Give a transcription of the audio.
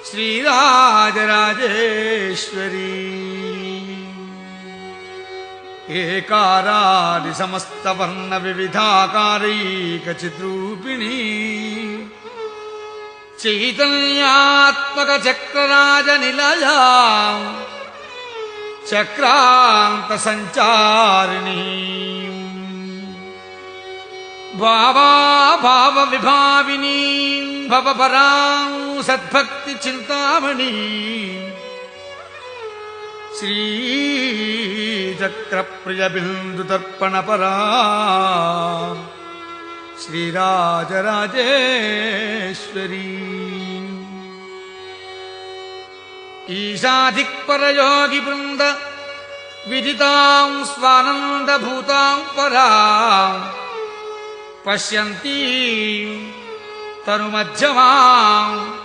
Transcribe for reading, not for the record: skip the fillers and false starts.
श्रीराजराजेश्वरी एकारादि समस्तवर्ण विविधाकारैकचिद्रूपिणी चैतन्यात्मक चक्रराजनिलया चक्रांत संचारिणी भावा भाव विभाविनी भवपरां सद्भक्ति चिंतामणि श्री चक्र प्रिय बिंदु दर्पण परा श्रीराजराजेश्वरी ईशाधिक्पर योगी वृंद विदितां स्वानंद भूतां परां पश्यन्ती तनुमध्यमां